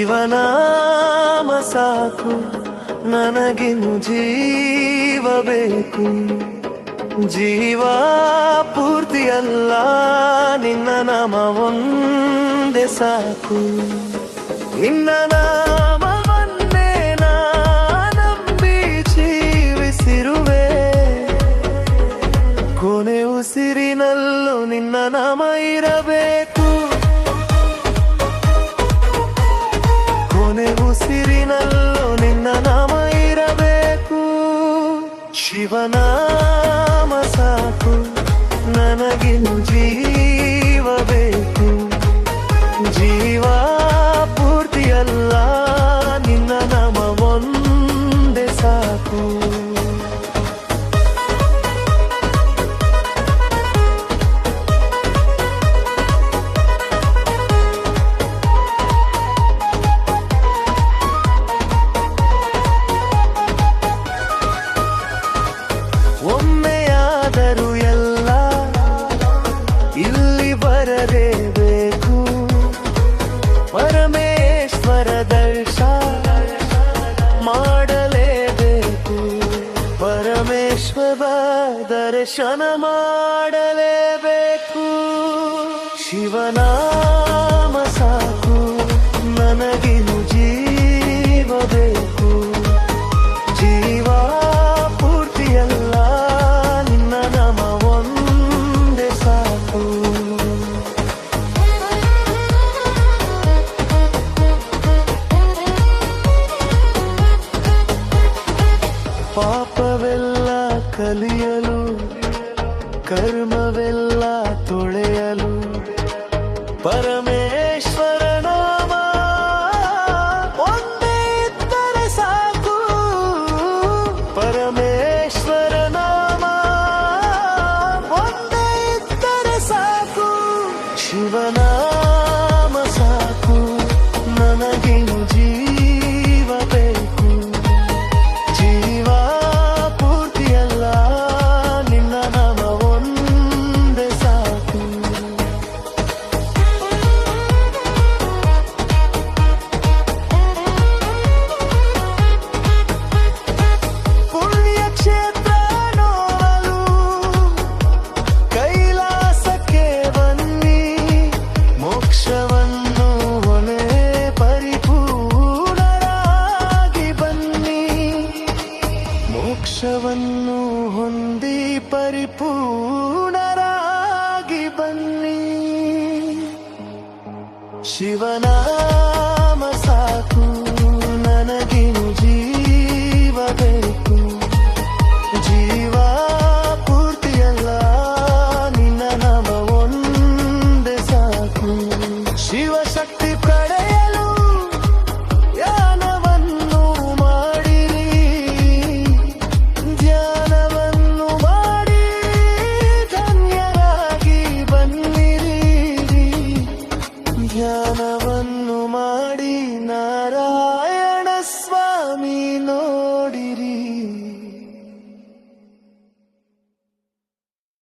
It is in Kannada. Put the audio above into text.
ಶಿವನಾಮ ಸಾಕು ನನಗಿನ್ನು ಜೀವ ಬೇಕು. ಜೀವ ಪೂರ್ತಿಯಲ್ಲ ನಿನ್ನ ನಾಮ ಒಂದೇ ಸಾಕು. ನಿನ್ನ ನಾಮವನ್ನೇ ನಂಬಿ ಜೀವಿಸಿರುವೆ. ಕೊನೆ ಉಸಿರಿನಲ್ಲೂ ನಿನ್ನ ನಾಮ ಇರಬೇಕು. ಕೊನೆ ಉಸಿರಿನಲ್ಲೂ ನಿನ್ನ ನಾಮ ಇರಬೇಕು. ಶಿವನಾಮ ಸಾಕು ನನಗಿನ್ನು ಜೀವ ಬೇಕು. ಜೀವ ಪೂರ್ತಿಯಲ್ಲ ನಿನ್ನ ನಾಮ ಒಂದೇ ಸಾಕು. ಒಮ್ಮೆಯಾದರೂ ಎಲ್ಲ ಇಲ್ಲಿ ಬರಲೇಬೇಕು. ಪರಮೇಶ್ವರ ದರ್ಶನ ಮಾಡಲೇಬೇಕು. ಪರಮೇಶ್ವರ ದರ್ಶನ ಮಾಡಲೇಬೇಕು. ಶಿವನಾಮ ಸಾಕು ನನಗಿನ್ನು ಜೀವ ಬೇಕು. ಜೀವ ಪೂರ್ತಿಯಲ್ಲ ನಿನ್ನ ನಾಮ ಒಂದೇ ಸಾಕು. ಪಾಪವೆಲ್ಲ ಕಲಿಯಲು ಕರ್ಮವೆಲ್ಲ ತೊಳೆಯಲು ಪರಮೇಶ್ವರ ನಾಮ ಒಂದೇ ಇದ್ದರೆ ಸಾಕು. ಪರಮೇಶ್ವರ ನಾಮ ಒಂದೇ ಇದ್ದರೆ ಸಾಕು. ಶಿವನಾಮ ಸಾಕು ನನಗಿನ್ನು ಜೀವ ಬೇಕು. ಜೀವ ಪೂರ್ತಿಯಲ್ಲ ನಿನ್ನ ನಾಮ ಒಂದೇ ಸಾಕು. ಪುಣ್ಯಕ್ಷೇತ್ರ ನೋಡಲು ಕೈಲಾಸಕ್ಕೆ ಬನ್ನಿ. ಮೋಕ್ಷವನ್ನು ಹೊಣೆ ಪರಿಪೂರ್ಣರಾಗಿ ಬನ್ನಿ. ಮೋಕ್ಷವನ್ನು ಹೊಂದಿ ಪರಿಪೂರ್ಣರಾಗಿ ಬನ್ನಿ. ಶಿವನಾಮ ಸಾಕು ನನಗಿನ್ನು ಜೀವ ಬೇಕು. ಜೀವ ಪೂರ್ತಿಯಲ್ಲ ನಿನ್ನ ನಾಮ ಒಂದೇ ಸಾಕು. ಶಿವಶಕ್ತಿ